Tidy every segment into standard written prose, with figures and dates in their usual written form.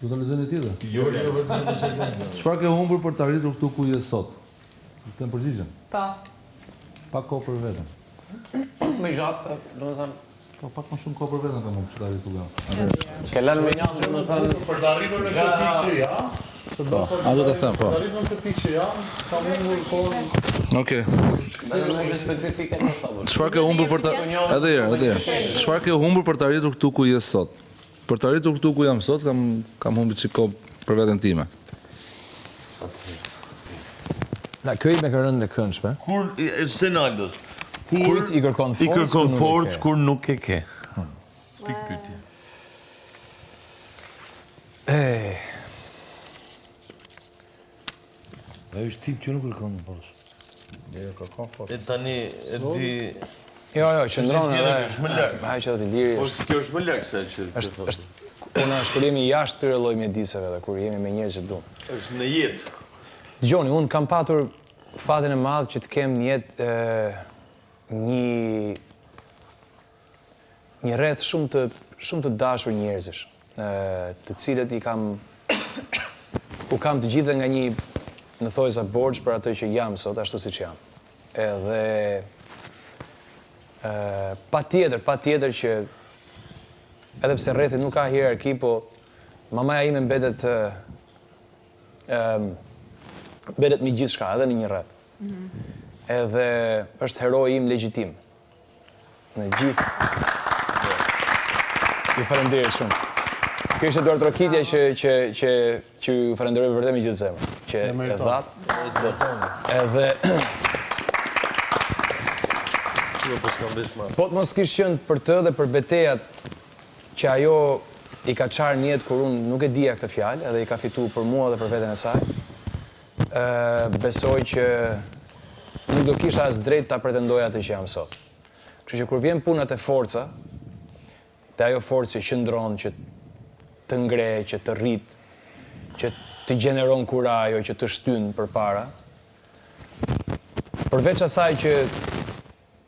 Do ta lexoni tjetër. Jo, vetëm. Çfarë ke humbur për të arritur këtu ku je sot? Të më përgjigjen. Pa kohë për veten. Me gjatë, se domethënë Po pak më shumë kohë për veten kam humbur që të arritur këtu. ke lënë me njëmë, domethënë Për të arritur në këtë pikë që jam, A do të them, po. për të arritur në këtë pikë që jam, kam humbur kohën. Okej. vetëm në gjë specifike në sabër. Çfarë ke humbur për të Edhe herë. Çfarë ke humbur për të arritur këtu ku je sot? Për të arritur këtu ku jam sot kam humbur çik kohë për veten time. Na kjo i me ka rënë në këndshme. Kur Senaldos, Kujt i kërkon i forcë, kërkon kur nuk e forcë ke. kur nuk e ke. Pik pyetje. Ai është tip që nuk kërkon forcë. Jo, kërkon forcë. E tani e di. Jo, qëndron tjetër, edhe. është më lart. Ai që do të liri Po kjo është më lart se që. është kur jemi jashtë këtyre lloj mjediseve dhe kur jemi me njerëz që duam. Është në jetë. Dgjoni, unë kam patur fatin e madh që të kem në jetë një rreth shumë të dashur njerëzish, të cilët u kam të gjithë nga një në thojza borxh për atë që jam sot, ashtu siç jam. Edhe patjetër që edhe pse rrethi nuk ka hierarki, po mamaja ime mbetet me gjithçka, edhe në një rreth. Edhe është heroi im legjitim. Në gjithë. Ju falenderoj shumë. Kjo ishte Eduard Trokitja që ju falenderoj vërtet me gjithë zemrën, që e thatë. Edhe po të mos kish qenë për të dhe për betejat që ajo i ka qarë në jetë kur unë nuk e dija këtë fjalë, edhe i ka fituar për mua dhe për veten e saj. Besoj që nuk do kisha as drejt ta pretendoja atë që jam sot. Kështu që kur vjen punat e forca, te ajo forcë që qëndron, që të ngre, që të rrit, që të gjeneron kurajo, që të shtyn përpara, përveç asaj që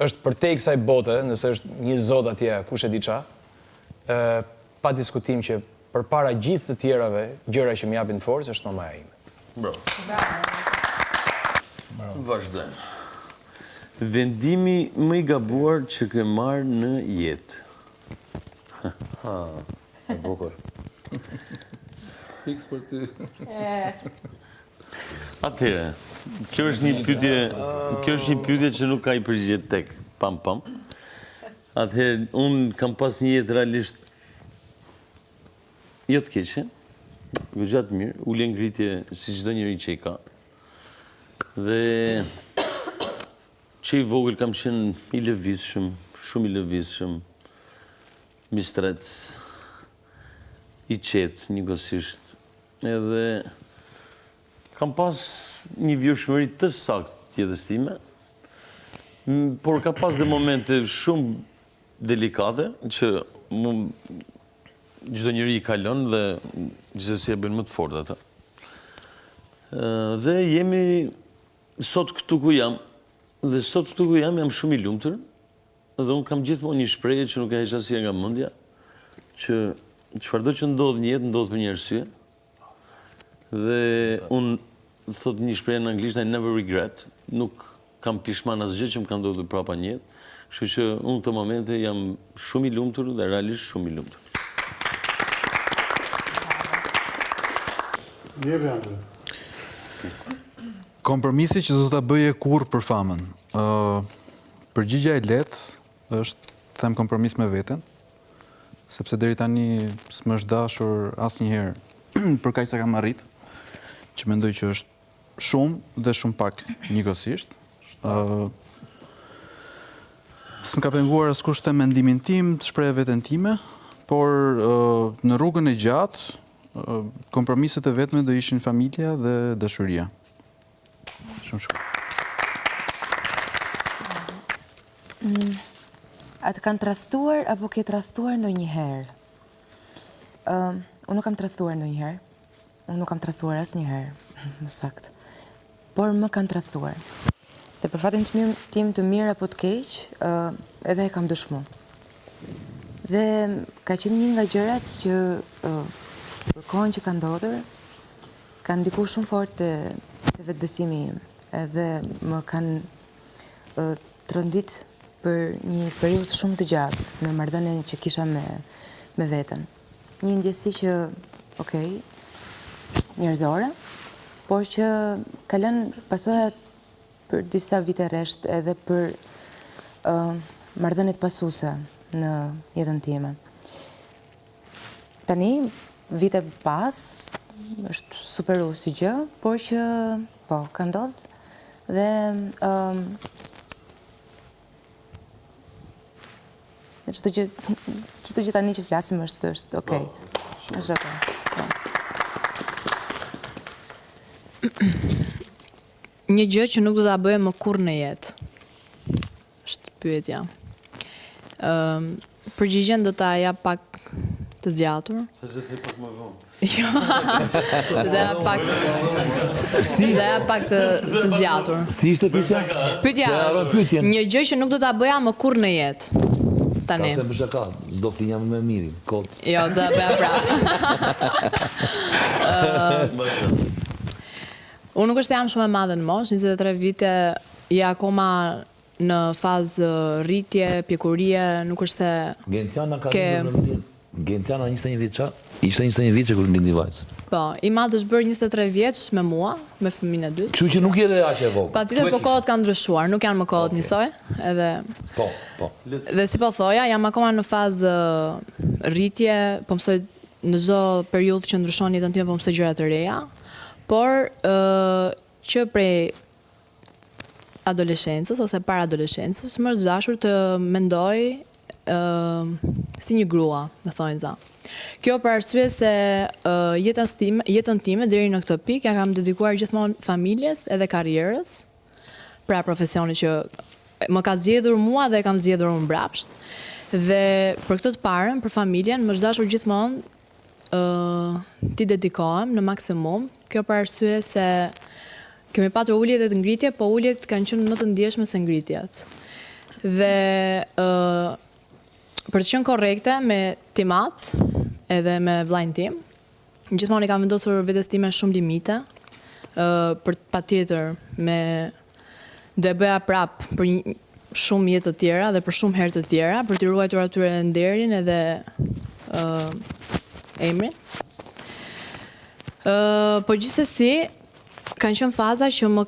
është përtej kësaj bote, nëse është një zot atje, kush e di ça, pa diskutim që përpara gjithë të tjerave, gjëra që më japin forcë është mamaja ime. Bravo. Vazhdojmë. Vendimi më i gabuar që ke marrë në jetë. E bukur. Fiks për ty. Atëherë, kjo është një pyetje që nuk ka i përgjigjet tek. Pam. Atëherë, unë kam pas një jetë realisht jo të keqe, gjatë mirë, ulje ngritje si çdo njeri që i ka. Dhe që i vogël kam qenë i lëvizshëm, shumë i lëvizshëm, mistrec, i qetë njëkohësisht. Edhe kam pas një vjeshmëri të saktë jetës time, por ka pas dhe momente shumë delikate që çdo njeri i kalon dhe gjithsesi e bën më të fortë ata. Dhe jemi sot këtu ku jam, dhe sot këtu ku jam shumë i lumtur, dhe unë kam gjithmonë një shprehje që nuk e heq asnjëherë nga mendja, që çfarëdo që ndodh në jetë ndodh për një arsye. Dhe unë thot një shprehje në anglisht, I never regret, nuk kam pishman asgjë që më ka ndodhur prapa në jetë. Kështu që unë këtë momente jam shumë i lumtur dhe realisht shumë i lumtur. Kompromisi që do ta bëje kurrë për famën. Përgjigjja e lehtë është të them kompromis me veten, sepse deri tani s'më është dashur asnjëherë për kaq sa kam arrit, që mendoj që është shumë dhe shumë pak njëkohësisht. S'më ka penguar askush të mendimin tim, të shpreh veten time, por në rrugën e gjatë kompromiset e vetme do ishin familja dhe dashuria. Shumë. A të kanë tradhtuar apo ke tradhtuar ndonjëherë? Unë nuk kam tradhtuar ndonjëherë. Unë nuk kam tradhtuar asnjëherë, më saktë. Por më kanë tradhtuar. Dhe për fatin tim të mirë apo të keq, edhe e kam dëshmu. Dhe ka qenë një nga gjërat që për kohën që ka ndodhur, ka ndikuar shumë fort te vetbesimi im, edhe më kanë trondit për një periudhë shumë të gjatë në marrëdhënien që kisha me veten. Një ndjesi që, okej, njerëzore, por që ka lënë pasojat për disa vite rresht edhe për marrëdhëniet pasuese në jetën time. Tani, vite pas, është superu si gjë, por që, po, ka ndodhë dhe çdo gjë tani që flasim është okej. Është okej. Një gjë që nuk do ta bëje më kurrë në jetë. Është pyetja. Përgjigjen do ta jap pak të zgjatur. Sa të thej pak më vonë. Jo. Do ja pak të zgjatur. Si ishte pyetja? Pyetja është një gjë që nuk do ta bëja më kurrë në jetë. Tani. Ka më shaka, s'do flinja më mirë. Kot. Jo, do ta bëja prapë. Unë nuk është se jam shumë e madhe në moshë, 23 vite, ja akoma në fazë rritje, pjekurie, nuk është se... Gentiana ka Gentiana 21 vjeç, ishte 21 vjeç kur ndihni vajzë. Po, i madh është bërë 23 vjeç me mua, me fëmijën e dytë. Kështu që nuk jete aq e vogël. Patjetër, po kohët kanë ndryshuar, nuk janë më kohët njësoj, edhe... Po. Dhe si po thoja, jam akoma në fazë rritje, po mësoj në çdo periudhë që ndryshon jetën time, po mësoj gjëra të reja, por që prej adoleshencës ose para adoleshencës, më është dashur të mendoj si një grua, në thonjë za. Kjo për arsye se jetën time deri në këtë pikë ja kam dedikuar gjithmonë familjes edhe karrierës, pra profesionit që më ka zgjedhur mua dhe kam zgjedhur unë mbrapsht. Dhe për këtë të parën, për familjen, më është dashur gjithmonë t'i dedikohem në maksimum. Kjo për arsye se kemi patur ulljet e të ngritje, po ulljet kanë qenë më të ndjeshme se ngritjet. Dhe për të qenë korrekte me timat edhe me vllajën tim, gjithmonë i kam vendosur vetes time shumë limite, për patjetër do e bëja prap për shumë jetë të tjera dhe për shumë herë të tjera, për t'i ruajtur atyre nderin edhe emrin. Po gjithsesi, kanë qenë faza që më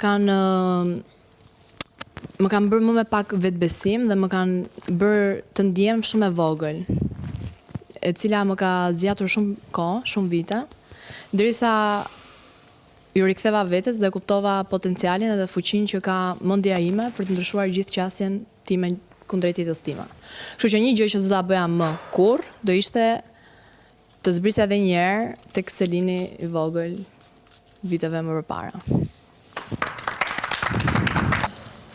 kanë bërë më me pak vetbesim dhe më kanë bërë të ndjem shumë e vogël, e cila më ka zgjatur shumë kohë, shumë vite, derisa ju riktheva vetes dhe kuptova potencialin edhe fuqinë që ka mendja ime për të ndryshuar gjithë qasjen time kundrejt jetës time. Kështu që një gjë që s'do ta bëja më kurrë do ishte të zbrisja edhe një herë tek Selini i vogël viteve më përpara.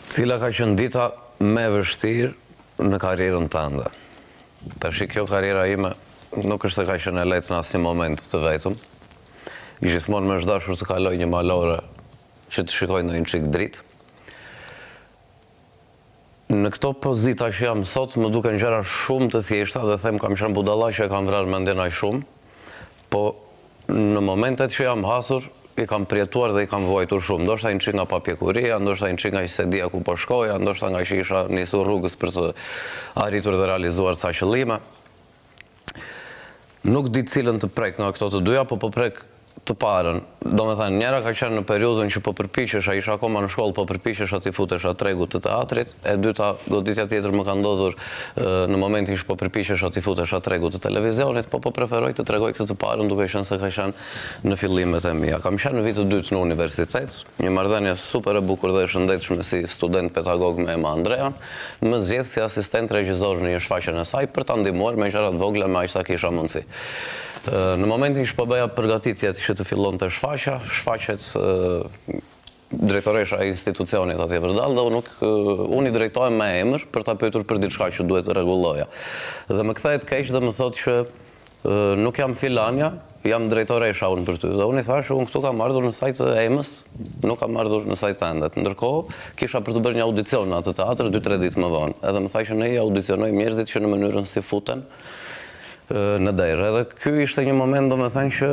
Cila ka qenë dita më e vështirë në karrierën tënde? Tash kjo karriera ime nuk është se ka qenë e lehtë në asnjë moment të vetëm. Gjithmonë më është dashur të kaloj një malore që të shikoj ndonjë çik dritë. Në këto pozita që jam sot, më duken gjëra shumë të thjeshta dhe them kam qenë budalla që e kam vrarë mendjen aq shumë, po në momentet që jam hasur, i kam përjetuar dhe i kam vuajtur shumë. Ndoshta një çik nga papjekuria, ndoshta një çik nga që se dija ku po shkoja, ndoshta nga që isha nisur rrugës për të arritur dhe realizuar ca qëllime. Nuk di cilën të prek nga këto të dyja, po prek të parën. Domethënë, njëra ka qenë në periudhën që po përpiqesha, isha akoma në shkollë, po përpiqesha t'i futesha tregut të teatrit. E dyta, goditja tjetër më ka ndodhur në momentin që po përpiqesha t'i futesha tregut të televizionit, po preferoj të tregoj këtë të parën duke qenë se ka qenë në fillimet e mia. Kam qenë në vit të dytë në universitet, një marrëdhënie super e bukur dhe e shëndetshme si student pedagog me Ema Andrean, më zgjedh si asistent regjisor në një shfaqje e saj për ta ndihmuar me gjëra të vogla me aq sa kisha mundësi. Në momentin që po bëja përgatitjet që të fillonte shfaqet drejtoresha e institucionit atje vërdall dhe unë i drejtohem me emër për ta pyetur për diçka që duhet të rregulloja. Dhe më kthehet keq dhe më thotë që nuk jam filanja, jam drejtoresha unë për ty. Dhe unë i thashë, unë këtu kam ardhur në sajtë e Emës, nuk kam ardhur në sajtë tendet. Ndërkohë, kisha për të bërë një audicion në atë teatr 2-3 ditë më vonë. Edhe më thashë ne i audicionojmë njerëzit që në mënyrën si futen në derë. Edhe ky ishte një moment, domethënë që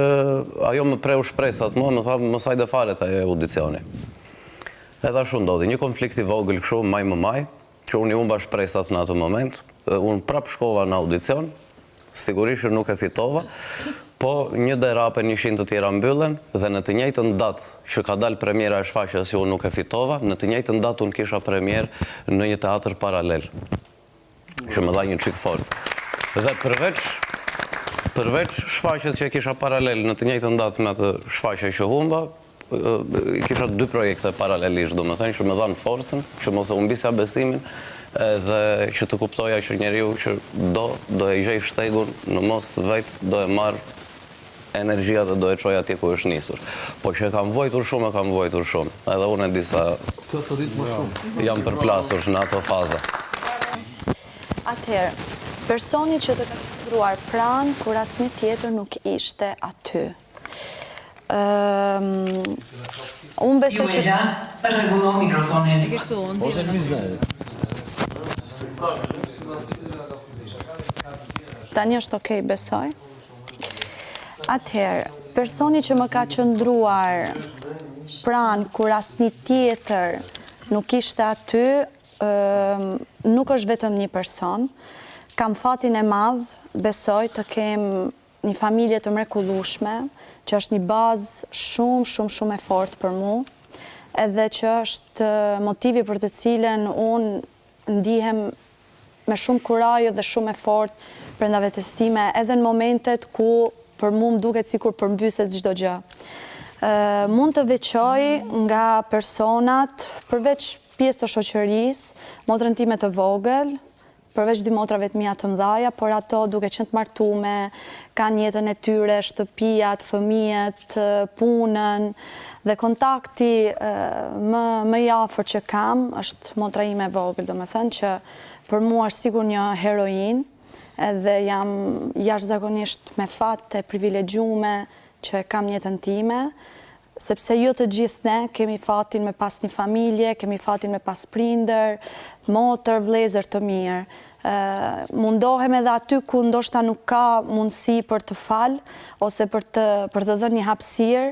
ajo më preu shpresat mua, më tha mos hajde fare te audicioni. Edhe ashtu ndodhi, një konflikt i vogël kështu maj më maj, që unë i humba shpresat në atë moment. Unë prap shkova në audicion, sigurisht nuk e fitova, po një derape 100 të tjera mbyllen dhe në të njëjtën datë që ka dalë premiera e shfaqjes që unë nuk e fitova, në të njëjtën datë unë kisha premier në një teatr paralel, që më dha një çik forcë. Dhe përveç shfaqjes që kisha paralel në të njëjtën datë me atë shfaqje që humba, kisha 2 projekte paralelisht, domethënë që më dhanë forcën, që mos e humbisja besimin, edhe që të kuptoja që njeriu që do e gjej shtegun, në mos vetë do e marr energjia dhe do e çoj atje ku është nisur. Po që kam vojtur shumë, edhe unë e di sa jam përplasur në ato faza. Atëherë, personi që të ka qëndruar pranë kur asnjë tjetër nuk ishte aty. Unë besoj që... Rregullo mikrofonin. E ke këtu, nxjerrë. Tani është okej, besoj. Atëherë, personi që më ka qëndruar pranë kur asnjë tjetër nuk ishte aty, nuk është vetëm një person. Kam fatin e madh, besoj të kem një familje të mrekullueshme, që është një bazë shumë e fortë për mua, edhe që është motivi për të cilën unë ndihem me shumë kurajo dhe shumë e fortë brenda vetes time, edhe në momentet ku për mua më duket sikur përmbyset çdo gjë. Mund të veçoj nga personat, përveç pjesë të shoqërisë, motrën time të vogël, përveç 2 motrave të mia të mëdhaja, por ato duke qenë të martume, kanë jetën e tyre, shtëpijat, fëmijët, punën, dhe kontakti më i afërt që kam është motra ime e vogël, domethënë që për mua është sigur një heroin, edhe jam jashtëzakonisht me fat e privilegjume që kam jetën time, sepse jo të gjithë ne kemi fatin me pas një familje, kemi fatin me pas prindër, motër, vëllezër të mirë. Mundohem edhe aty ku ndoshta nuk ka mundësi për të falë, ose për të dhënë një hapësirë,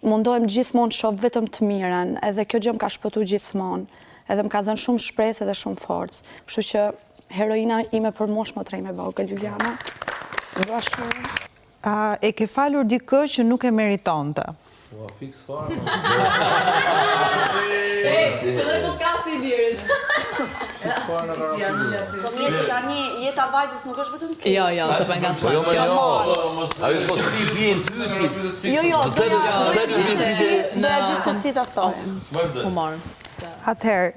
mundohem gjithmonë shoh vetëm të mirën, edhe kjo gjë më ka shpëtuar gjithmonë, edhe më ka dhënë shumë shpresë edhe shumë forcë. Kështu që heroina ime për mosh motra ime vogël, Juliana. E ke falur dikë që nuk e meritonte? Ua, fix fare. Filloi podcasti i Liris. Fix fare në garanti. Po mirë, tani jeta vajzës nuk është vetëm kjo. Jo, se për nga Po jo, më jo. Ajo po si vjen ty. Jo, doja gjithsesi ta thoj. Humor. Atëherë,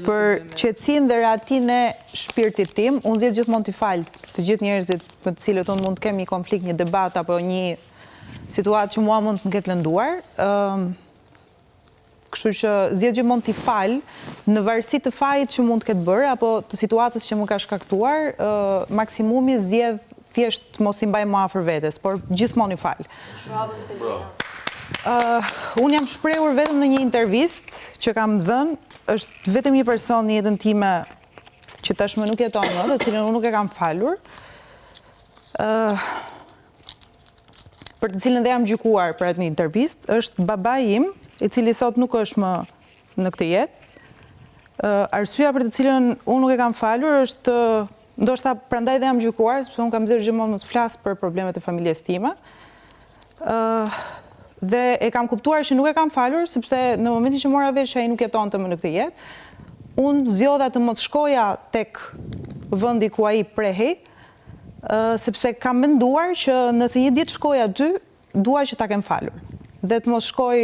për qetësinë dhe rahatin e shpirtit tim, unë zgjedh gjithmonë t'i fal të gjithë njerëzit me të cilët unë mund të kem një konflikt, një debat apo një situatë që mua mund të më ketë lënduar. Kështu që zgjedh gjithmonë t'i fal në varësi të fajit që mund të ketë bërë apo të situatës që më ka shkaktuar, maksimumi zgjedh thjesht mos i mbaj më afër vetes, por gjithmonë i fal. Bravo, Stelina. Unë jam shprehur vetëm në një intervistë që kam dhënë, është vetëm një person në jetën time që tashmë nuk jeton më, të cilën unë nuk e kam falur, për të cilën dhe jam gjykuar për atë një intervistë, është babai im, i cili sot nuk është më në këtë jetë. Arsyeja për të cilën unë nuk e kam falur është, ndoshta prandaj dhe jam gjykuar, sepse unë kam zgjedhur gjithmonë mos flas për problemet e familjes time. Dhe e kam kuptuar që nuk e kam falur, sepse në momentin që mora vesh që ai nuk jetonte më në këtë jetë, unë zgjodha të mos shkoja tek vendi ku ai prehej, sepse kam menduar që nëse një ditë shkoj aty, dua që ta kem falur. Dhe të mos shkoj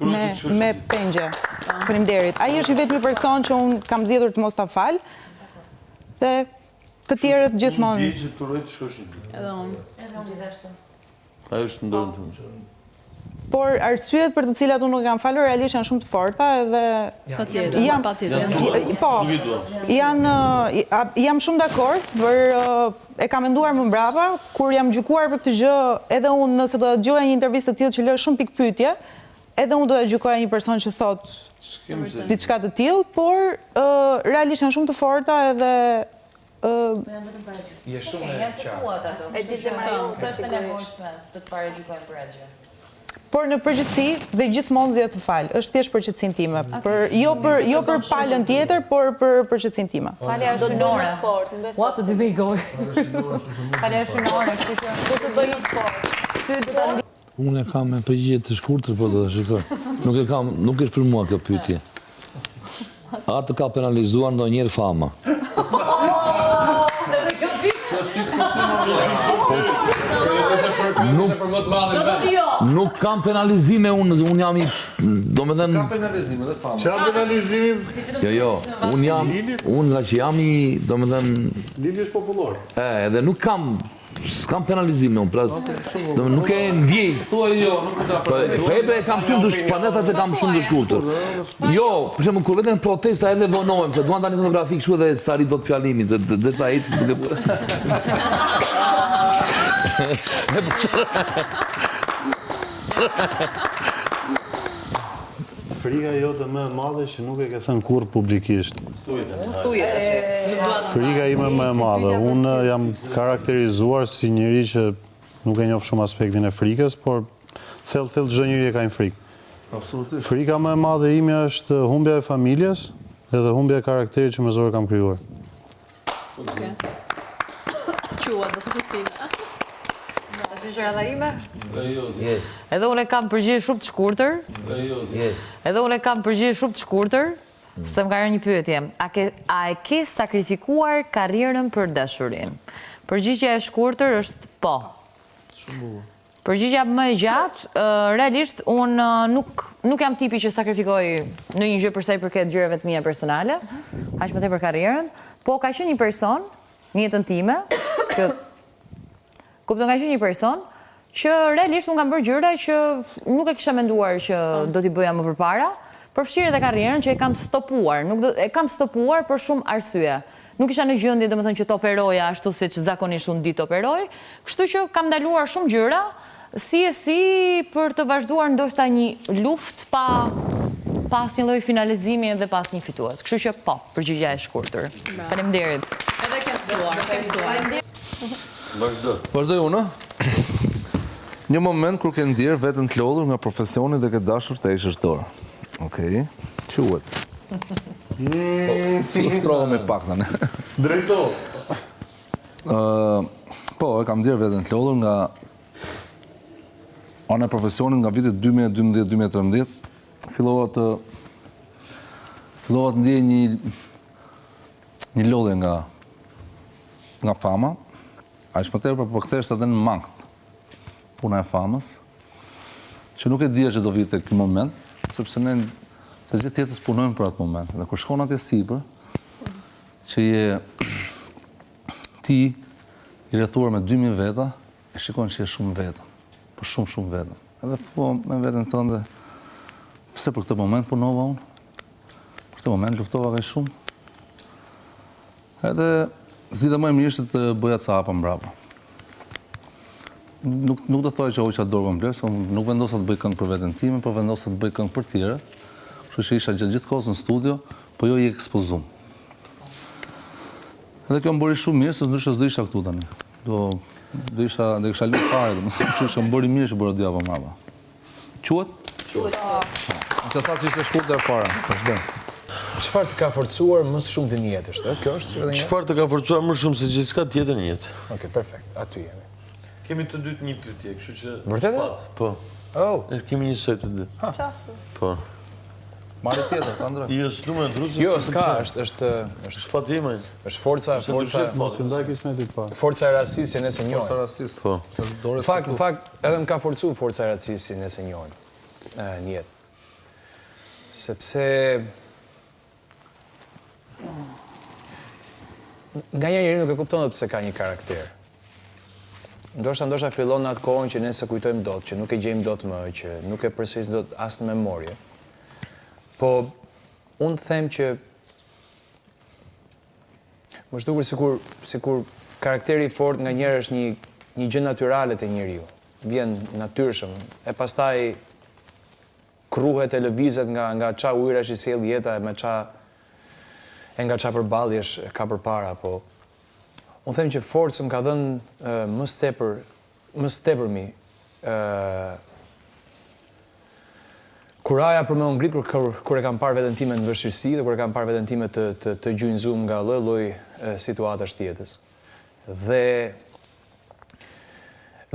me pengje. Faleminderit. Ai është i vetmi person që unë kam zgjedhur të mos ta fal. Dhe të tjerët gjithmonë. Edhe unë. Ajo është ndonjë. por arsyet për të cilat unë nuk kam falur realisht janë shumë të forta edhe jam shumë dakord, për e kam menduar më mbrapa, kur jam gjykuar për këtë gjë, edhe unë nëse do të dëgjoja një intervistë të tillë që lë shumë pikë pyetje, edhe unë do të gjykoja një person që thot diçka të tillë, por realisht janë shumë të forta edhe Je shumë e qartë. E di se është e nevojshme të të paragjykojmë për atë gjë. Por në përgjithësi dhe gjithmonë zgjedh të fal. Është thjesht për qetësinë time, jo për palën tjetër, por për qetësinë time. Falja është synore. What do we go? Falja është synore, kështu që do të bëj më fort. Unë e kam me përgjigje të shkurtër, po do të shikoj. Nuk është për mua kjo pyetje. Atë ka penalizuar ndonjëherë fama. Nuk kam penalizime unë jam i... Do me thënë... Kam penalizime dhe fama. Qa penalizimi? Jo, unë nga që jam i... Do me thënë... Lili është popullor. Edhe nuk kam... S'kam penalizime unë, nuk e ndjej. Ebe kam shumë të shkurtër, panetat e kam shumë të shkurtër. Jo, për shembull kur vetëm protesta edhe vonohem, se duan tani fotografi kështu edhe sa rit do të fjalimin, dhe sa ecë duke. Frika jote më e madhe që nuk e ke thënë kurrë publikisht. Frika ime më e madhe. Unë jam karakterizuar si njëri që nuk e njoh shumë aspektin e frikës, por thellë çdo njeri e ka një frikë. Absolutisht. Frika më e madhe ime është humbja e familjes edhe humbja e karakterit që me zor kam krijuar. Edhe unë e kam përgjigje shumë të shkurtër. Se më ka rënë një pyetje. A e ke sakrifikuar karrierën për dashurinë? Përgjigjja e shkurtër është po. Përgjigjja më e gjatë, realisht unë nuk jam tipi që sakrifikoj në një gjë për sa i përket gjërave të mia personale, aq më tepër karrierën, po ka qenë një person në jetën time që kupton, ka qenë një person që realisht unë kam bërë gjëra që nuk e kisha menduar që do t'i bëja më përpara, përfshirë edhe karrierën që e kam stopuar. E kam stopuar për shumë arsye. Nuk isha në gjendje domethënë që të operoja ashtu siç zakonisht unë di të operoj, kështu që kam ndaluar shumë gjëra, si për të vazhduar ndoshta një luftë pa asnjë lloj finalizimi dhe pas një fitues. Kështu që po, përgjigjja e shkurtër. Faleminderit. Edhe ke mësuar. Vazhdoj unë. Një moment kur ke ndjerë veten të lodhur nga profesioni dhe ke dashur të heqësh dorë. Okej. Quhet. Frustrova me pak tani. Drejto. Po, e kam ndjerë veten të lodhur nga ana e profesionit nga vitet 2012-2013. Fillova të ndjej një lodhje nga fama. Aq më tepër po kthehesht edhe në mangth puna e famës, që nuk e dija që do vite ky moment, sepse ne të gjithë jetës punojmë për atë moment. Dhe kur shkon atje sipër, që je ti i rrethuar me 2000 veta, e shikon që je shumë vetëm, po shumë vetëm. Edhe thua me veten tënde, pse për këtë moment punova unë? Për këtë moment luftova kaq shumë. Edhe zgjidha më e mirë është të bëja ca hapa mbrapa. Nuk do thoj që hoqa dorë komplet, se nuk vendosa të bëj këngë për veten time, por vendosa të bëj këngë për tjerë. Kështu që isha gjithë kohës në studio, po jo i ekspozum. Edhe kjo më bëri shumë mirë, se ndryshe s'do isha këtu tani. Do kisha lënë fare, kështu që më bëri mirë që bëra dy hapa mbrapa. Quhet? Quhet. Që tha që ishte shkurtër fare, vazhdo. Çfarë të ka forcuar më shumë në jetë është? Kjo është edhe një. Çfarë të ka forcuar më shumë se gjithçka tjetër në jetë? Okej, perfekt. Aty jemi. Kemi të dytë një pyetje, kështu që... Vërtet? Po. Oh. Kemi një soj të dy. Qafu. Po. Mari tjetër, Andra. Jo, s'lu me ndrusë. Jo, s'ka, është fat ime. Është forca e rastisë që nëse njohim. Forca e rastisë. Po. Në fakt, edhe më ka forcu forca e rastisë që nëse njohim në jetë. Sepse nga njëri nuk e kupton pse ka një karakter. ndoshta fillon në atë kohën që ne se kujtojmë dot, që nuk e gjejmë dot më, që nuk e përsërisim dot as në memorje. Po unë them që më shdukur sikur karakteri i fortë nganjëherë është një gjë natyrale te njeriu. Vjen natyrshëm e pastaj kruhet e lëvizet nga ça ujërash i sjell jeta me nga ça përballjesh ka përpara, po unë them që forcën ka dhënë më tepërmi kuraja për me u ngrit kur e kam parë veten time në vështirësi dhe kur e kam parë veten time të gjynjëzuar nga lloj situatash tjetës. Dhe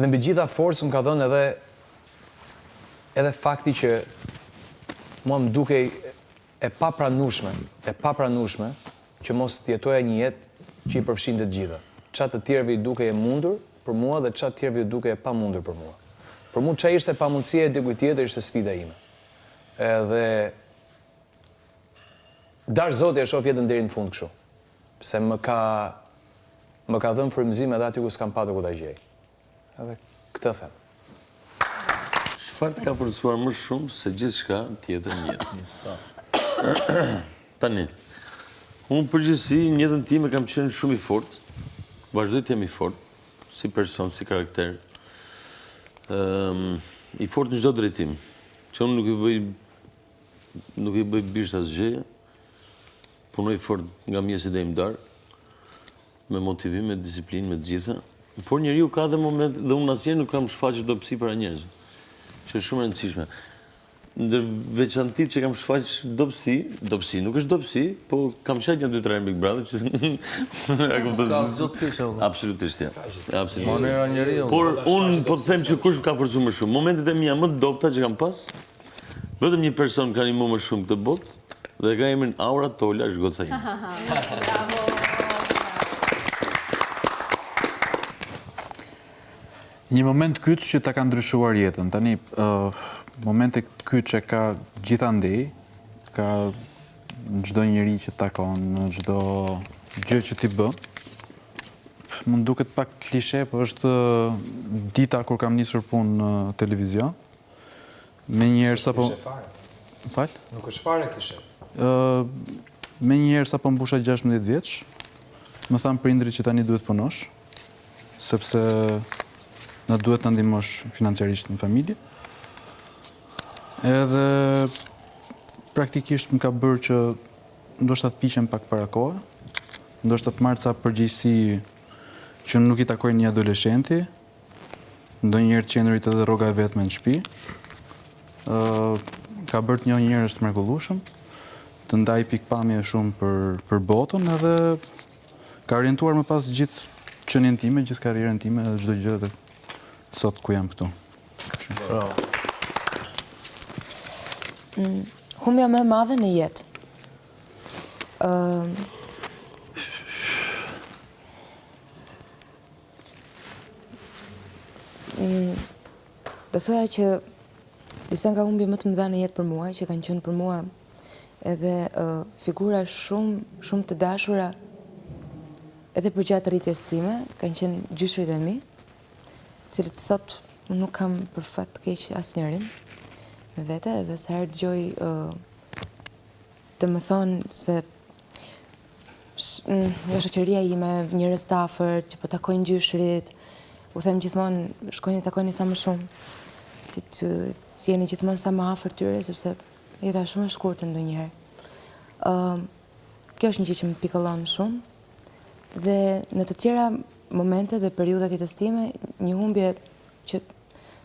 mbi gjitha forcën ka dhënë edhe fakti që mua më dukej e papranueshme që mos jetoja një jetë që i përfshin të gjitha. Qa të tjerëve i duke e mundur për mua dhe qa të tjerëve i duke e pa mundur për mua. Për mua qa ishte pa mundësia e dikujt tjetër ishte sfida ime. Edhe dash Zoti e shoh jetën deri në fund kështu. Pse më ka dhënë frymëzim edhe aty ku s'kam patur ku ta gjej. Edhe këtë them. Çfarë të ka forcuar më shumë se gjithçka tjetër në jetë? Tani, unë përgjithësi në jetën time kam qenë shumë i fortë, vazhdoj të jem i fortë, si person, si karakter, i fortë në çdo drejtim, që unë nuk i bëj bisht asgjë, punoj fort nga mjesi dhe imdar, me motivim, me disiplinë, me të gjitha, por njeriu ka dhe moment, dhe unë asnjëherë nuk kam shfaqur dobësi para njerëzve, që është shumë e rëndësishme. Ndër veçantit që kam shfaq dobësi, nuk është dobësi, po kam qajt një 2-3 Big Brother që... Absolutisht, ja. Por unë po të them që kush ka forcuar më shumë. Momentet e mia më të dobta që kam pas, vetëm një person ka animuar më shumë këtë botë, dhe ka emrin Aura Tola, është goca ime. Një moment kyç që ta ka ndryshuar jetën. Tani, momente kyç e ka gjithandej, ka në çdo njeri që takon, në çdo gjë që ti bën. Mund duket pak klishe, po është dita kur kam nisur punë në televizion. Menjëherë sapo... Fal? Nuk është fare klishe. Menjëherë sapo mbusha 16 vjeç, më thanë prindrit që tani duhet punosh, sepse na duhet të ndihmosh financiarisht në familje. Edhe praktikisht më ka bërë që ndoshta të piqem pak para kohë, ndoshta të marr ca përgjegjësi që nuk i takojnë një adoleshenti, ndonjëherë të qenurit edhe rroga e vetme në shtëpi. Ka bërë të njoh njerëz të mrekullueshëm, të ndaj pikpamje shumë për botën, edhe ka orientuar më pas gjithë qenien time, gjithë karrierën time dhe çdo gjë dhe sot ku jam këtu. Humbja më e madhe në jetë. Do thoya që disa nga humbje më të mëdha në jetë për mua, që kanë qenë për mua edhe figura shumë të dashura edhe për gjatë rritjes time, kanë qenë gjyshrit e mi, cilët sot nuk kam për fat të keq asnjërin me vete, edhe sa herë dëgjoj të më thonë se nga shoqëria ime, njerëz të afërt që po takojnë gjyshrit, u them gjithmonë shkojni takojni sa më shumë, që të jeni gjithmonë sa më afër tyre, sepse jeta është shumë e shkurtër ndonjëherë. Kjo është një gjë që më pikëllon shumë, dhe në të tjera momente dhe periudat jetës time, një humbje që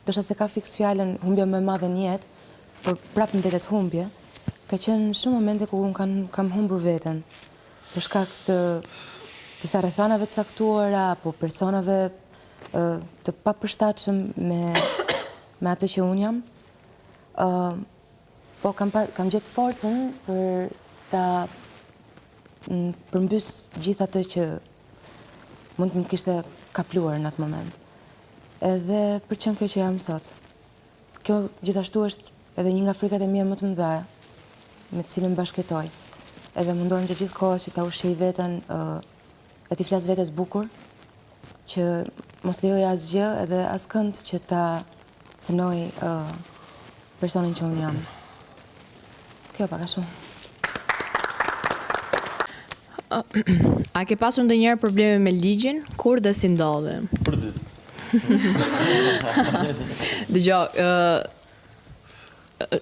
ndoshta se ka fiks fjalën humbja më e madhe në jetë, por prapë mbetet humbje, ka qenë shumë momente ku unë kam humbur veten, për shkak të disa rrethanave të caktuara apo personave të papërshtatshëm me atë që unë jam. Po kam gjetë forcën për ta përmbys gjithë atë që mund të më kishte kapluar në atë moment. Edhe për qenë kjo që jam sot. Kjo gjithashtu është edhe një nga frikat e mia më të mëdha, me të cilën bashkëjetoj. Edhe mundohem gjithë kohës që ta ushqej veten, e t'i flas vetes bukur, që mos lejoj asgjë edhe askënd që ta cënoj personin që unë jam. Kjo pak a shumë. A ke pasur ndonjëherë probleme me ligjin, kur dhe si ndodhe? Për ditë. Dëgjoj,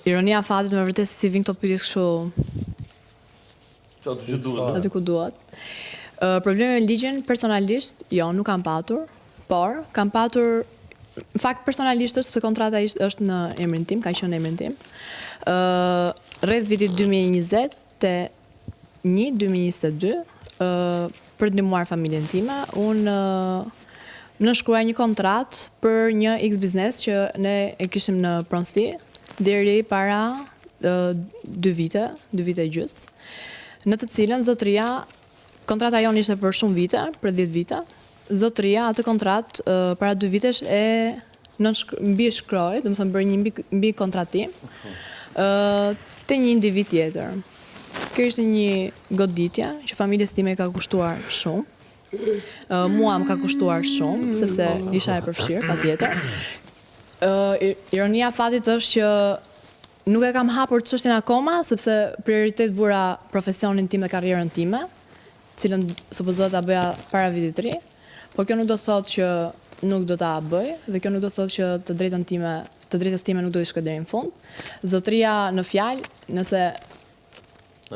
ironia e fatit me vërtet si vin këto pyetje kështu Aty që duhet. aty ku duhet. Probleme me ligjin personalisht, jo, nuk kam patur, por kam patur në fakt personalisht është se kontrata është në emrin tim, ka qenë në emrin tim. Rreth vitit 2021-2022, për të ndihmuar familjen time, unë nënshkruaj një kontratë për një X biznes që ne e kishim në pronësi deri para 2 vite e gjys, në të cilën zotëria, kontrata jonë ishte për shumë vite, për 10 vite, zotëria atë kontratë para 2 vitesh e mbi shkroi, do të thënë bërë një mbi kontratim te një individ tjetër. Kjo ishte një goditje që familjes time ka kushtuar shumë. Mua më ka kushtuar shumë, sepse isha e përfshirë, patjetër. Ironia fatit është që nuk e kam hapur çështjen akoma, sepse prioritet vura profesionin tim dhe karrierën time, cilën supozohet ta bëja para vitit 3, por kjo nuk do të thotë që nuk do ta bëj, dhe kjo nuk do të thotë që të drejtës time nuk do të shkoj deri në fund. Zotëria në fjalë, nëse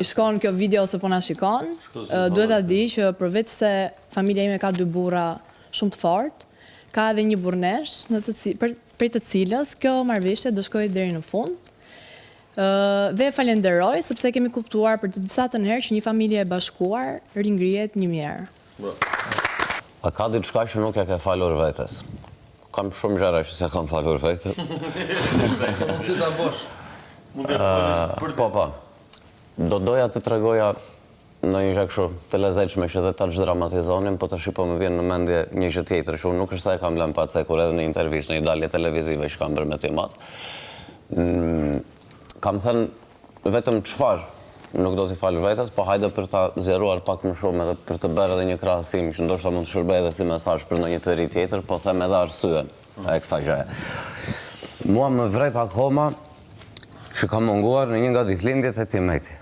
i shkon kjo video ose po na shikon, duhet ta di që përveç se familja ime ka 2 burra shumë të fortë, ka edhe një burrnesh prej të cilës kjo marrëveshje do shkojë deri në fund. Dhe falenderoj sepse kemi kuptuar për të disa të herë që një familje e bashkuar ringrihet një herë. A ka diçka që nuk ja ke falur vetes? Kam shumë gjëra që s'ja kam falur vetes. Si ta bosh? Po. Do doja të tregoja në një gjë kështu të lezetshme që dhe ta çdramatizonin, po tash po më vjen në mendje një gjë tjetër që unë nuk është sa e kam lënë pa cekur edhe në intervistë, në një dalje televizive që kam bërë me Timat. Kam thënë vetëm çfarë nuk do t'i falë vetes, po hajde për ta zjeruar pak më shumë edhe për të bërë edhe një krahasim që ndoshta mund të shërbejë edhe si mesazh për ndonjë të ri tjetër, po them edhe arsyen e kësaj gjëje. Mua më vret akoma që kam munguar në një nga ditëlindjet e Timeti.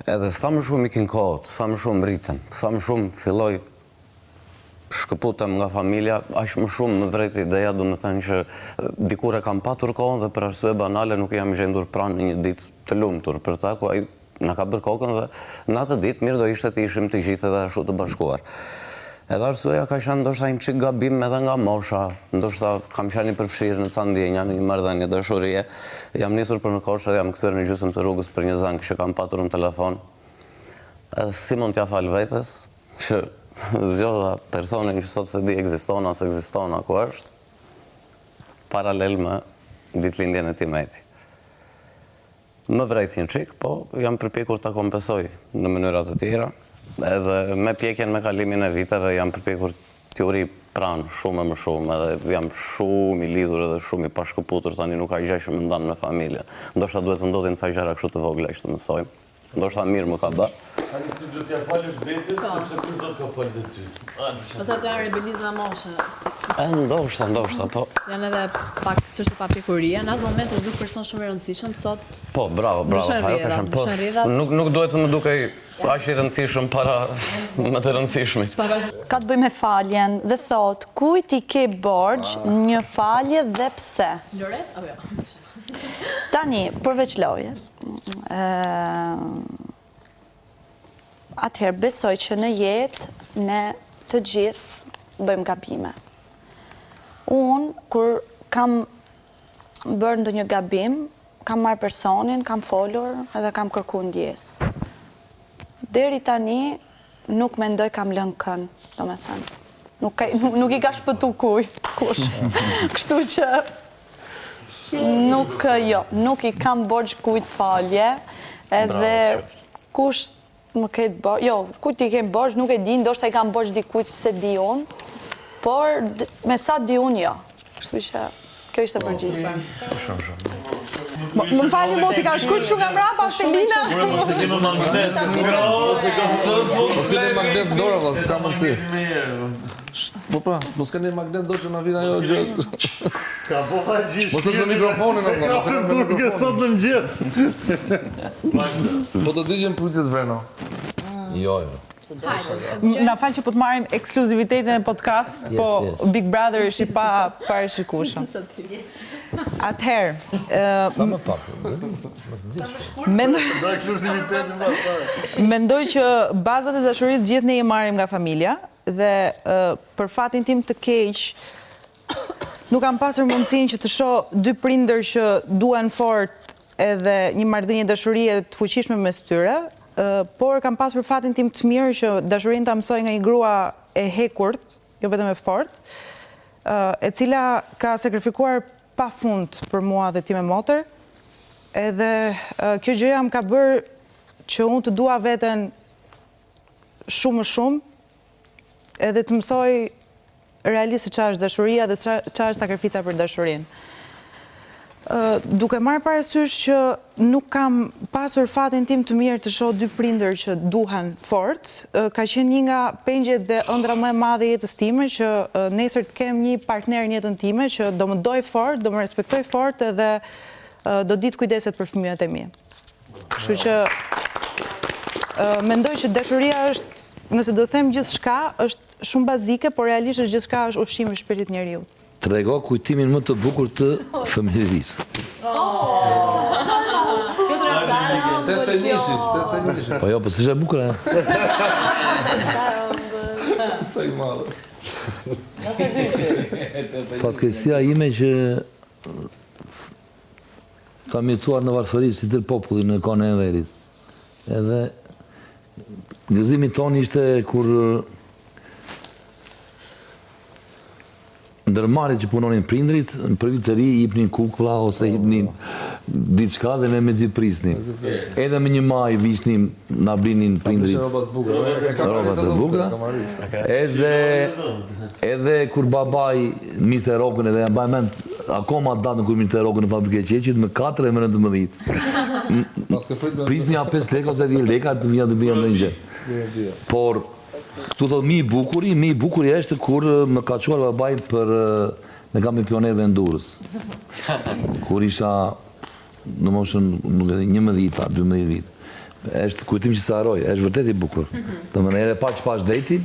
Edhe sa më shumë i kin kohët, sa më shumë rritem, sa më shumë filloj shkëputem nga familja, aq më shumë më vret ideja, do të thënë që dikur e kam patur kohën dhe për arsye banale nuk jam gjendur pranë në një ditë të lumtur për ta, ku ai na ka bërë kokën dhe në atë ditë mirë do ishte të ishim të gjithë edhe ashtu të bashkuar. Edhe arsyeja ka qenë ndoshta një çik gabim edhe nga mosha, ndoshta kam qenë i përfshirë në ca ndjenja, në një marrëdhënie dashurie. Jam nisur për në Korçë, jam kthyer në gjysmë të rrugës për një zënk që kam patur në telefon. Si mund t'ja fal vetes që zgjodha personin që sot se di ekziston as ekziston ku është, paralel me ditëlindjen e Timeti. Më vret një çik, po jam përpjekur ta kompensoj në mënyra të tjera. Edhe me pjekjen me kalimin e viteve jam përpjekur t'ju ri pranë shumë më shumë, edhe jam shumë i lidhur edhe shumë i pashkëputur, tani nuk ka gjë që më ndan me familje. Ndoshta duhet të ndodhin ca gjëra kështu të vogla që të mësojmë. Ndoshta mirë më ka bërë. Tani ti do t'ja falësh vetes sepse kush do të ka falë ty. Pastaj të janë rebelizma moshe. Ndoshta, po. Janë edhe pak çështje papikurie, në atë moment është duke person shumë i rëndësishëm, sot Po, bravo, nuk duhet të më dukej aq i rëndësishëm para më të rëndësishmit. Ka të bëj me faljen dhe thot, kujt i ke borxh një falje dhe pse? Lores apo jo? Tani, përveç lojës, atëherë besoj që në jetë ne të gjithë bëjmë gabime. Unë, kur kam bërë ndonjë gabim, kam marrë personin, kam folur edhe kam kërku ndjes. Deri tani nuk mendoj kam lënë kën, domethënë. Nuk i ka shpëtu kush. Kështu që nuk i kam borxh kujt falje, edhe kush më ketë borxh, kujt i kem borxh nuk e di, ndoshta i kam borxh dikujt që se di unë, por me sa di unë jo. Kështu që kjo ishte përgjigje. Shumë. Më fali mos i ka shkurt shumë nga mrapa, Selina. Mos keni magnet dorë, valla, s'ka mundësi. Po pra, mos keni magnet dorë që na vjen ajo gjë. Ka po gjë. Mos është në mikrofonin apo, mos është në mikrofonin. Sot në mëngjes. Po të digjem pyetjet Vreno. Jo. Na fal që po të marrim ekskluzivitetin e podcast, po Big Brother është i pa parashikueshëm. Atëherë, sa më pak. Mendoj që bazat e dashurisë gjithë ne i marrim nga familja dhe për fatin tim të keq nuk kam pasur mundësinë që të shoh dy prindër që duan fort edhe një marrëdhënie dashurie të fuqishme mes tyre. Por kam pasur fatin tim të mirë që dashurinë ta mësoj nga një grua e hekurt, jo vetëm e fortë, e cila ka sakrifikuar pafund për mua dhe ti me motër. Edhe kjo gjëja më ka bërë që unë të dua veten shumë më shumë, edhe të mësoj realisht çfarë është dashuria dhe çfarë është sakrifica për dashurinë. Duke marrë parasysh që nuk kam pasur fatin tim të mirë të shoh dy prindër që duhen fort, ka qenë një nga pengjet dhe ëndra më e madhe e jetës time që nesër të kem një partner në jetën time që do më doj fort, do më respektoj fort edhe do ditë kujdeset për fëmijët e mi. Kështu që mendoj që dashuria është, nëse do them gjithçka, është shumë bazike, por realisht është gjithçka, është ushqimi i shpirtit njeriu. Trego kujtimin më të bukur të fëmijërisë. Po jo, po s'është e bukur, e? Sa i madhe. Fatkeqësia ime që kam jetuar në varfëri si tërë populli në kohën e Enverit. Edhe gëzimi tonë ishte kur ndërmarrjet që punonin prindrit, për vit të ri i jepnin kuklla ose i jepnin diçka dhe ne meziprisnim. Edhe me një maj vishnim, na blinin prindrit. Rrobat të bukura. Edhe kur babai mirte rrogën edhe jam bajmend akoma datën kur mirte rrogën në fabrikën e Qeqit me 4 e me 19. Prisnia 5 lekë ose 10 lekë të vija të bëja ndonjë. Por këtu do mi i bukuri është kur më ka çuar babai për në kampionerëve Durrës. Kur isha në moshën 11, 12 vit. Është kujtim që sa haroj, është vërtet i bukur. Domethënë edhe pa çpash detin,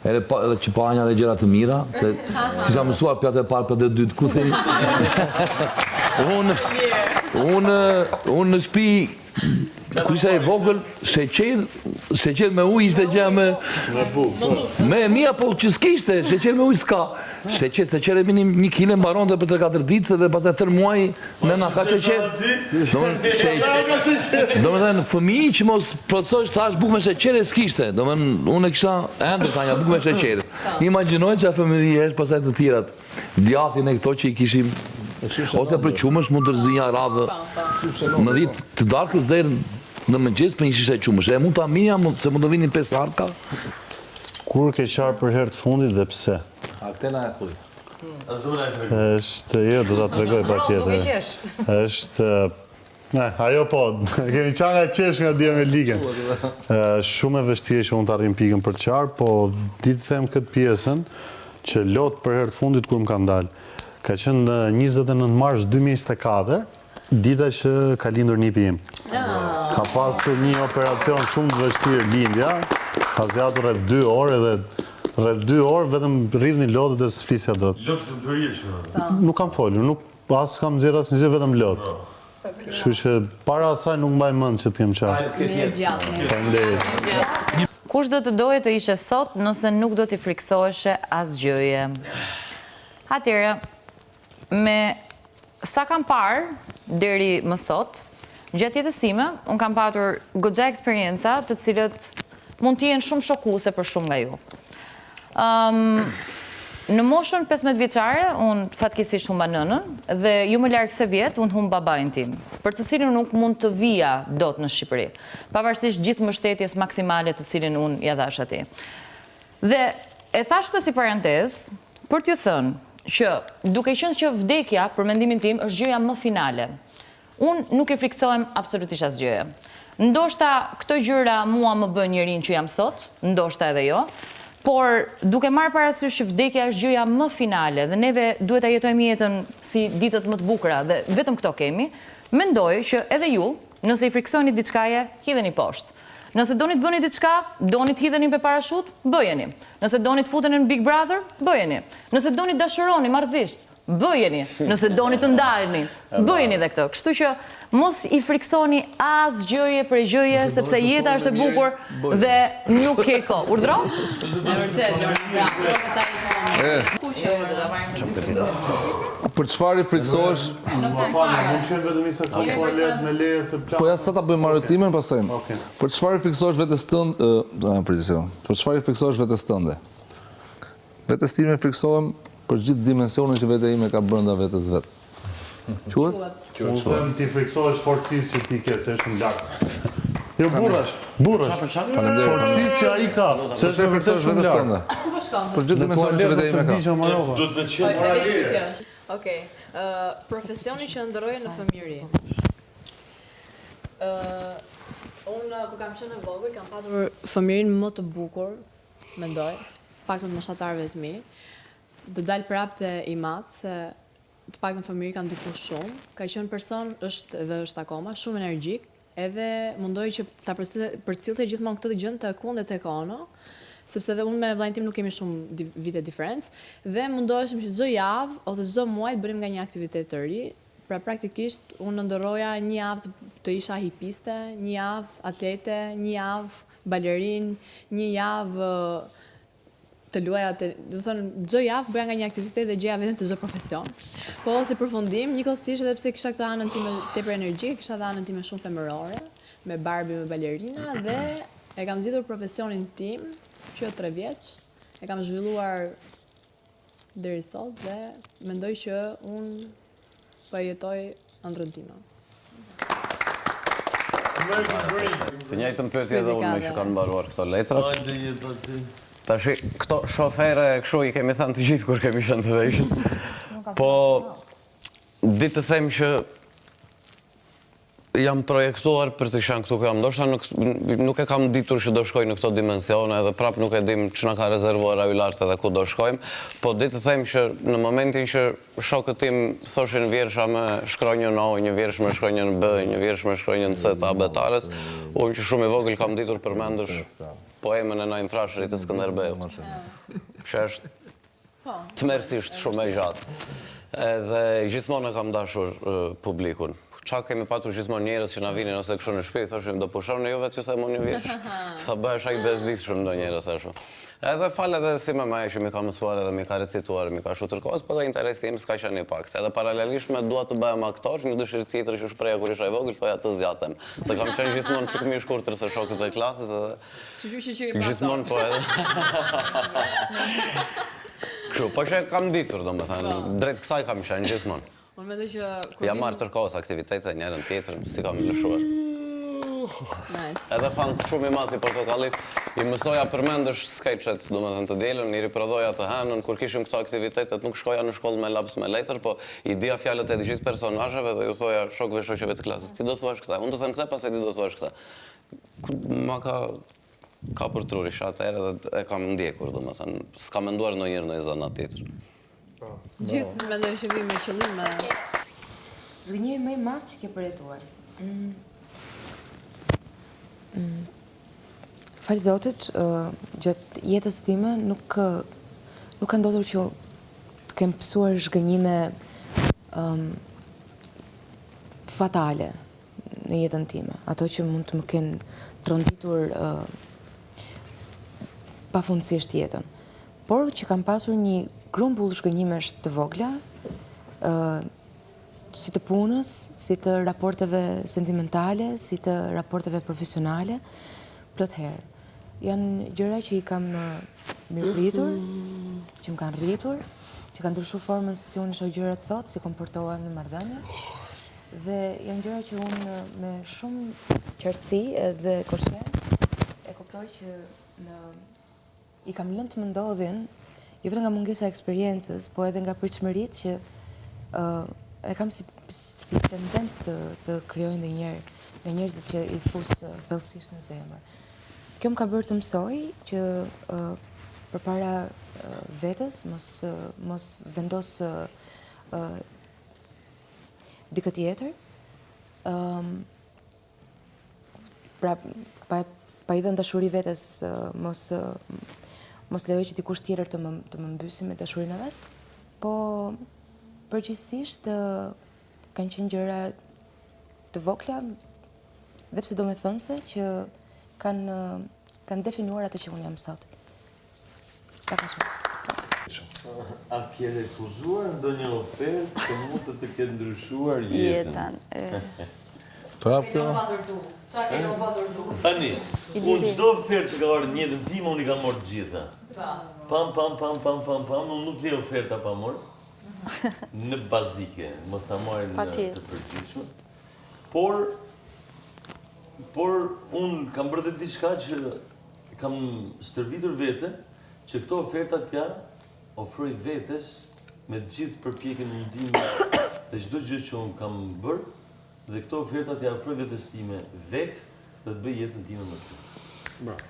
edhe që pa anja dhe gjëra të mira, se si jam mësuar pjatë e parë për të dytë ku thënë. Unë në shtëpi kur isha i vogël, sheqer me ujë ishte gjë me mia, po që s'kishte, sheqer me ujë s'ka. Sheqer e minim 1 kile mbaronte për 3-4 ditë dhe pastaj tër muaj nëna ka sheqer. Domethënë fëmijë që mos procoj tash bukë me sheqer e s'kishte. Domethënë unë kisha ende tanja bukë me sheqer. Imagjinoj çfarë fëmijë është pastaj të tjerat. Djathtin e këto që i kishim ose për qumësh mund të rëzinja radhë në ditë të darkës deri në mëngjes për një shishe qumësh. E mund të aminja se mund të vinin 5 arka. Kur ke qarë për herë të fundit dhe pse? A këte na e thuj. Është, jo, do të tregoj pak tjetër. Është, ajo po, kemi qarë nga qesh nga dhja me ligën. Shumë e vështirë që unë të arrim pikën për qarë, po ditë them këtë pjesën që lotë për herë të fundit kur më ka ndalë. Ka qenë në 29 mars 2024, dita që ka lindur nipi im. Ka pasur një operacion shumë të vështirë lindja, ka zgjatur rreth 2 orë dhe rreth 2 orë vetëm rridhni lodhët dhe s'flisja dot. Lodhë të dërje që? Nuk kam folur, nuk as kam nxjerrë as një vetëm lodhë. Kështu që para asaj nuk mbaj mend që të kem qarë. Faleminderit. Kush do të doje të ishe sot nëse nuk do t'i friksoheshe asgjëje? Atëherë, me sa kam parë deri më sot, gjatë jetës time, unë kam patur goxha eksperienca të cilët mund të jenë shumë shokuese për shumë nga ju. Në moshën 15 vjeçare, unë fatkeqësisht humba nënën dhe ju më larg se vjet, unë humb babain tim, për të cilin nuk mund të vija dot në Shqipëri, pavarësisht gjithë mbështetjes maksimale të cilin unë ja dhash atij. Dhe e thash këtë si parantezë për t'ju thënë që duke qenë që vdekja, për mendimin tim, është gjëja më finale. unë nuk e friksohem absolutisht asgjëje. Ndoshta këto gjëra mua më bën njerin që jam sot, ndoshta edhe jo, por duke marrë parasysh që vdekja është gjëja më finale dhe neve duhet ta jetojmë jetën si ditët më të bukura dhe vetëm këto kemi, mendoj që edhe ju, nëse i friksoni diçkaje, hidheni poshtë. Nëse doni të bëni diçka, doni të hidheni me parashut, bëjeni. Nëse doni të futeni në Big Brother, bëjeni. Nëse doni të dashuroni marrëzisht, bëjeni. Nëse doni të ndaleni, bëjeni dhe këtë. Kështu që mos i friksoni as gjëje për gjëje, sepse jeta është e bukur dhe nuk ke kohë. Urdhro? Me vërtet, Për çfarë i friksohesh? Po ja sa ta bëjmë marrëtimin pastaj. Për çfarë i friksohesh vetes tënde? Për çfarë i friksohesh vetes tënde? Vetes time friksohem për gjithë dimensionin që vete ime ka brenda vetes vet. Quhet? Unë them ti friksohesh forcisë që ti ke, se është në lartë. Jo, burrash. Forcisë që ai ka, se është vërtet shumë lartë. Për gjithë dimensionin që vete ime ka. Duhet me qenë morale. Okej, profesioni që ndërroje në fëmijëri. Unë kur kam qenë e vogël kam patur fëmijërin më të bukur, mendoj, paktën moshatarëve të mi. Do dal prapte i madh se të paktën fëmijëri kanë ndikuar shumë. Ka qenë person, është akoma shumë energjik, edhe mundoj që ta përcillte gjithmonë këtë gjë të kundët tek ono, sepse dhe unë me vllajin tim nuk kemi shumë vite diferencë, dhe mundoheshim që çdo javë ose çdo muaj të bënim nga një aktivitet të ri. Pra praktikisht unë ndërroja një javë të isha hipiste, një javë atlete, një javë balerin, një javë të luaja, do të thonë çdo javë bëja nga një aktivitet dhe gjeja veten të çdo profesion. Po si përfundim, njëkohësisht edhe pse kisha këtë anën time tepër energjike, kisha edhe anën time shumë femërore, me Barbie, me balerina, dhe e kam zgjedhur profesionin tim që 3 vjeç, e kam zhvilluar deri sot dhe mendoj që unë po jetoj ëndrrën time. Të njëjtën pyetje edhe unë me që kanë mbaruar këto letrat. Tash këto shofere kështu i kemi thënë të gjithë kur kemi qenë të vegjël. Po ditë të them që jam projektuar për të qenë këtu ku jam. Ndoshta nuk e kam ditur që do shkoj në këto dimensione edhe prap nuk e dim ç'na ka rezervuar ajo lart edhe ku do shkojmë, po ditë të them që në momentin që shokët tim thoshin vjersha me shkronjën O, një vjersh me shkronjën B, një vjersh me shkronjën C të abetares, unë që shumë i vogël kam ditur përmendësh poemën e Najm Frashërit të Skënderbeut, që është tmerrsisht shumë e gjatë. Edhe gjithmonë kam dashur publikun. Qa kemi patur gjithmonë njerëz që na vinin ose kështu në shtëpi, thoshim do pushoni juve ju themon një vjeç. Sa bëhesh ai bezdisshëm ndonjëherë ashtu. Edhe fal edhe si më maj që mi ka mësuar edhe mi ka recituar, mi ka shutërkohës, po dhe interesi im s'ka qenë i pakt. Edhe paralelisht me dua të bëhem aktor, një dëshirë tjetër që shpreha kur isha i vogël, thoja të zgjatem. Se kam qenë gjithmonë çik më i shkurtër se shokët e klasës edhe gjithmonë po edhe. Kështu, po që kam ditur, domethënë, drejt kësaj kam qenë gjithmonë. Unë mendoj që jam marrë tërkohës aktivitete njërën tjetër, si kam lëshuar. Edhe fans shumë i madh i Portokallis, i mësoja përmendësh sketchet, domethënë të dielën, i riprodhoja të hënën, kur kishim këto aktivitetet, nuk shkoja në shkollë me laps me letër, po i dija fjalët e të gjithë personazheve dhe ju thoja shokëve shoqeve të klasës, ti do thuash këtë, unë do them këtë, pastaj ti do thuash këtë. Ma ka për truri atëherë dhe e kam ndjekur, domethënë, s'ka menduar ndonjëherë në zonë tjetër. Gjithë mendoj që vi me qëllim. Zgënjimi më i madh që ke përjetuar. Fal Zotit, gjatë jetës time nuk ka ndodhur që të kem pësuar zhgënjime fatale në jetën time. Ato që mund të më kenë tronditur pafundësisht jetën. Por që kam pasur një grumbull zhgënjimesh të vogla, si të punës, si të raporteve sentimentale, si të raporteve profesionale, plot herë. Janë gjëra që i kam mirëpritur, që më kanë rritur, që kanë ndryshuar formën se si unë shoh gjërat sot, si komportohem në marrëdhënie, dhe janë gjëra që unë me shumë qartësi dhe konsciencë e kuptoj që i kam lënë të më ndodhin, jo vetëm nga mungesa e eksperiencës, po edhe nga pritshmëritë që e kam si tendencë të krijoj ndonjëherë nga njerëzit që i fus thellësisht në zemër. Kjo më ka bërë të mësoj që përpara vetes mos vendos dikë tjetër. Pra pa i dhënë dashuri vetes, mos lejoj që dikush tjetër të më mbysi me dashurinë e vet, po përgjithsisht kanë qenë gjëra të vogla dhe pse domethënëse që kanë definuar atë që unë jam sot. Ta ka shumë. A ke refuzuar ndonjë ofertë që mund të ketë ndryshuar jetën? Prap kjo. Tani, unë çdo ofertë që ka marrë në jetën time, unë i kam marrë të gjitha. Pam, unë nuk le oferta pa marrë. Në bazike, mos ta marrin të përgjithshme. Por unë kam bërë diçka që kam stërvitur vete, që këto ofertat ja ofroj vetes me të gjithë përpjekjen mundime dhe çdo gjë që unë kam bërë, dhe këto ofertat ja ofroj vetes time vetë dhe të bëj jetën time më të mirë. Bravo.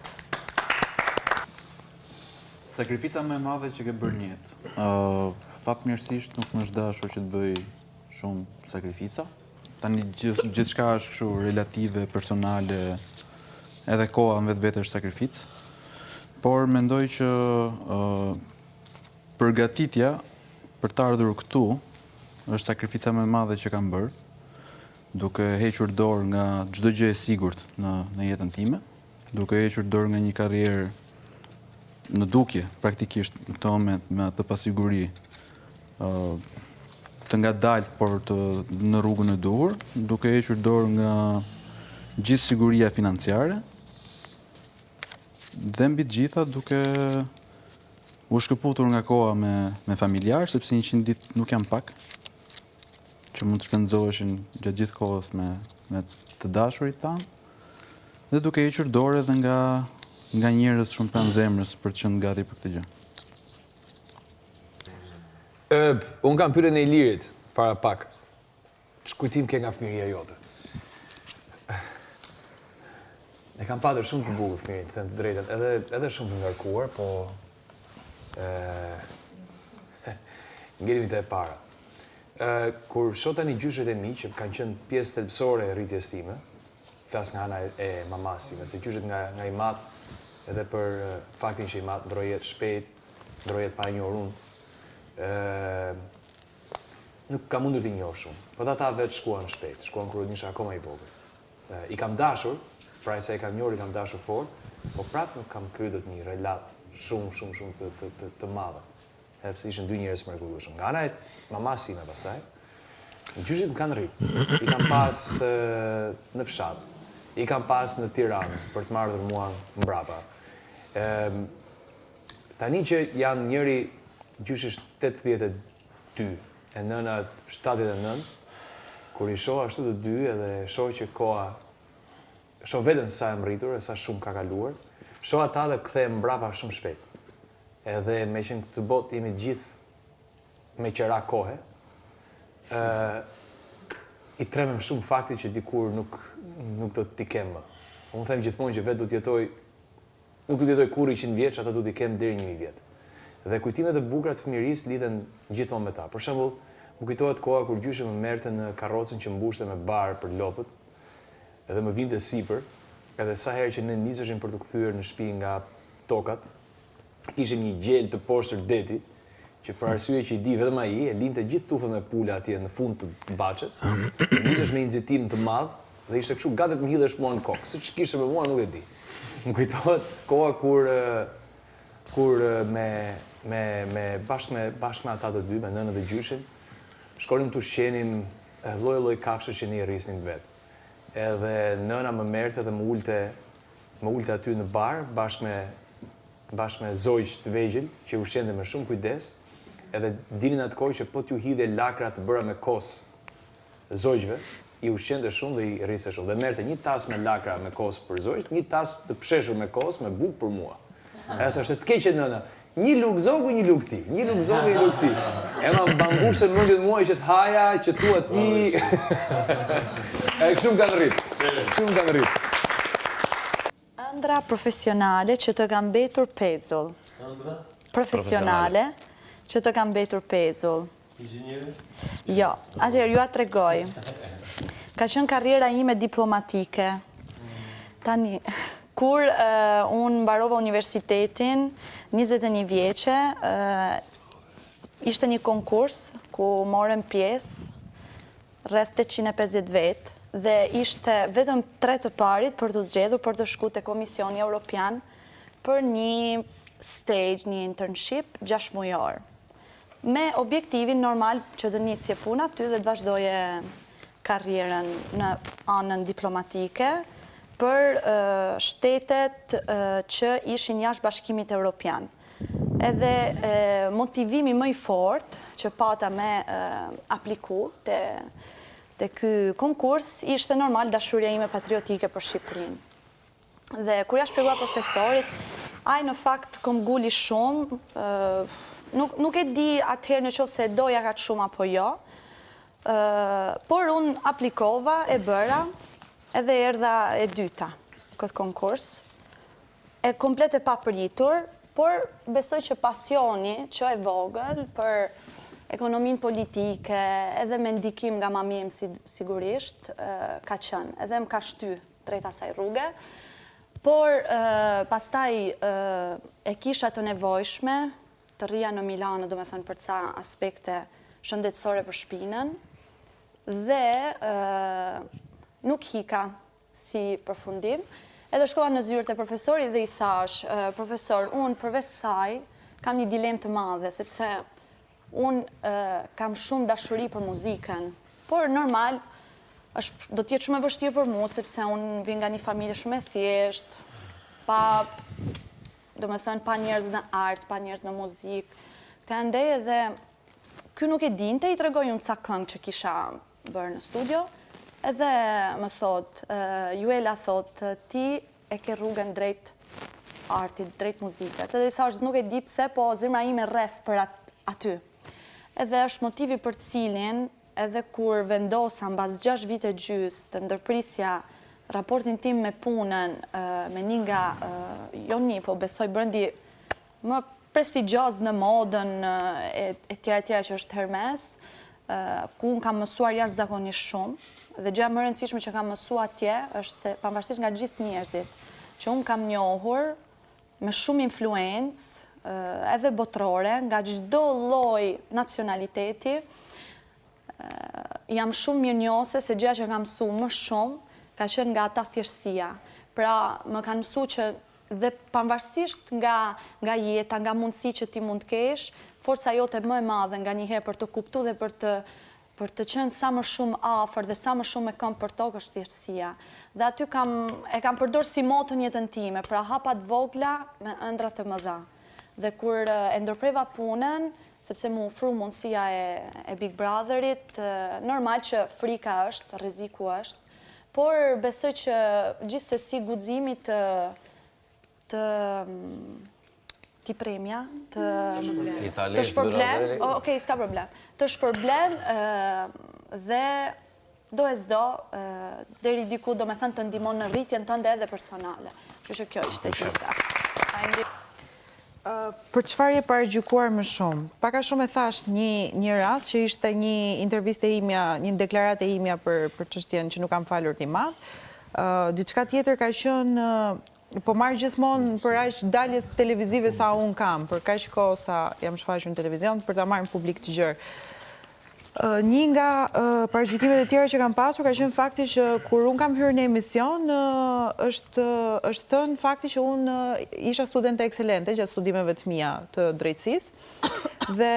Sakrifica më e madhe që ke bërë në jetë. Fatmirësisht nuk më është dashur që të bëj shumë sakrifica. Tani gjithçka është kështu relative, personale, edhe koha në vetë është sakrificë. Por mendoj që përgatitja për të ardhur këtu është sakrifica më e madhe që kam bërë, duke hequr dorë nga çdo gjë e sigurt në jetën time, duke hequr dorë nga një karrierë në dukje, praktikisht në këtë moment me atë pasiguri të ngadalt, por në rrugën e duhur, duke hequr dorë nga gjithë siguria financiare, dhe mbi të gjitha duke u shkëputur nga koha me familjar, sepse 100 ditë nuk janë pak, që mund të shpenzoheshin gjatë gjithë kohës me të dashurit tanë, dhe duke hequr dorë edhe nga njerëz shumë pranë zemrës për të qenë gati për këtë gjë. Unë kam pyetën e Ilirit para pak. Ç'kujtim ke nga fëmijëria jote? Ne kam patër shumë të bukur fëmijë, të them të drejtën, edhe shumë të ngarkuar, po ngelimi te e para. Kur shoh tani gjyshet e mi që kanë qenë pjesë thelbësore e rritjes time, flas nga ana e mamas time, se gjyshet nga i madh, edhe për faktin që i madh ndroi jetë shpejt, ndroi jetë pa njohur unë, nuk kam mundur t'i njoh shumë, po ata vetë shkuan shpejt, shkuan kur isha akoma i vogël. I kam dashur, pra se i kam njohur, i kam dashur fort, po prapë nuk kam kryer dot një relat shumë të madhe. Edhe pse ishin dy njerëz mrekullueshëm. Nga ana e mamas sime pastaj, gjyshit më kanë rrit. I kam pas në fshat, i kam pas në Tiranë për të marrë mua mbrapa. Tani që janë njëri gjyshish 82 e nëna 79, kur i shoh ashtu të dy edhe shoh që koha, shoh veten sa e mritur e sa shumë ka kaluar, shoh ata dhe kthehem mbrapa shumë shpejt. Edhe me që në këtë botë jemi gjithë me qera kohe, i tremem shumë fakti që dikur nuk do t'i kem më. Unë them gjithmonë që vetë do t'jetoj, nuk do t'jetoj kur 100 vjeç, ata do t'i kem deri 1000 vjet. Dhe kujtimet e bukura të fëmijërisë lidhen gjithmonë me ta. Për shembull, më kujtohet koha kur gjyshe më merrte në karrocën që mbushte me bar për lopët, edhe më vinte sipër, edhe sa herë që ne niseshim për të kthyer në shtëpi nga tokat, kishim një gjel të poshtër deti, që për arsye që i di vetëm ai, e linte gjithë tufën me pula atje në fund të baçës, nisesh me nxitim të madh dhe ishte kështu gati të më hidhesh mua në kokë. Siç kishte me mua nuk e di. Më kujtohet koha kur bashkë me ata të dy, me nënën dhe gjyshin, shkonim të ushqenim lloj kafshë që ne i rrisnim vetë. Edhe nëna më merrte dhe më ulte aty në bar bashkë me zogj të vegjël që ushqente me shumë kujdes, edhe dinin atë kohë që po t'ju hidhe lakra të bëra me kos zogjve, i ushqente shumë dhe i rriste shumë. Dhe merrte një tas me lakra me kos për zogj, një tas të psheshur me kos me bukë për mua. Edhe thoshte, të keqe nëna, Një luk zogu, një luk ti. Një luk zogu, një luk ti. E ma mbushën mundjet muaj që t'haja, që tua ti. E kështu më kanë rritë. Kështu më kanë rritë. Ëndra profesionale që të kam betur pezull. Ëndra? Profesionale që të kam betur pezull. Inxhinieri? Jo, atëherë ju a tregoj. Ka qenë karriera ime diplomatike. Tani, kur unë mbarova universitetin, 21 vjeqe, ishte një konkurs ku morëm pjesë, rreth 850 vetë, dhe ishte vetëm 3 të parit për të zgjedhur për të shku të Komisioni Europian për një stage, një internship 6 mujor. Me objektivin normal që të nisje puna aty dhe të vazhdoje karrierën në anën diplomatike për shtetet që ishin jashtë Bashkimit Evropian. Edhe motivimi më i fort që pata me apliku të ky konkurs ishte normal dashuria ime patriotike për Shqipërinë. Dhe kur ja shpjegova profesorit, ai në fakt kom guli shumë, nuk e di atëherë në qoftë se doja kaq shumë apo jo, por unë aplikova, e bëra, edhe erdha e dyta këtë konkurs, e komplet e papritur, por besoj që pasioni që e vogël për ekonominë politike, edhe me ndikim nga mami im sigurisht, ka qenë, edhe më ka shty drejt asaj rruge, por pastaj e kisha të nevojshme të rria në Milano, do me thënë për ca aspekte shëndetësore për shpinën, dhe nuk hika si përfundim, edhe shkova në zyrë të profesorit dhe i thash, profesor, unë përveç saj kam një dilemë të madhe, sepse unë kam shumë dashuri për muzikën, por normal, do t'jetë shumë e vështirë për mu, sepse unë vjen nga një familje shumë e thjesht, do me thënë, pa njerëz në art, pa njerëz në muzikë, të ndej edhe, ky nuk e dinte, i tregoj unë ca këngë që kisha bërë në studio, edhe më thot, Juela thot, ti e ke rrugën drejt artit, drejt muzikës, edhe i thash, nuk e di pse, po zemra ime rref për aty. Edhe është motivi për cilin, edhe kur vendosa mbas 6 vite gjys të ndërprisja raportin tim me punën, me një nga, jo një, po besoj brëndi më prestigjos në modën e tjera që është Hermes, ku unë kam mësuar jashtëzakonisht shumë, dhe gjëja më rëndësishme që kam mësuar atje është se pavarësisht nga gjithë njerëzit, që unë kam njohur me shumë influencë, edhe botrore, nga çdo lloj nacionaliteti, jam shumë mirënjohëse se gjëja që kam mësuar më shumë ka qenë nga ata thjeshtësia. Pra, më kanë mësuar që dhe pavarësisht nga jeta, nga mundësi që ti mund të kesh, forca jote më e madhe nga njëherë për të kuptuar dhe për të qenë sa më shumë afër dhe sa më shumë me këmbë për tokë është thjeshtësia. Dhe aty e kam përdorur si moto në jetën time, pra hapat vogla me ëndra të mëdha. Dhe kur e ndërpreva punën, sepse mu ofru mundësia e Big Brotherit, normal që frika është, rreziku është, por besoj që gjithsesi guximi ti premja, të shpërblen, okej, s'ka problem, të shpërblen dhe do e s'do, deri diku do me thënë të ndihmon në rritjen tënde edhe personale. Kështu që kjo ishte gjitha. Për çfarë je paragjykuar më shumë? Paka shumë e thash një rast që ishte një intervistë e imja, një deklaratë e imja për çështjen që nuk kam falur ti madh. Diçka tjetër ka qenë, po marr gjithmonë për aq daljes televizive sa unë kam, për kaq kohë sa jam shfaqur në televizion, për ta marrë në publik të gjërë. Një nga paragjykimet e tjera që kam pasur ka qenë fakti që kur unë kam hyrë në emision, është thënë fakti që unë isha studente ekselente gjatë studimeve të mia të drejtësisë dhe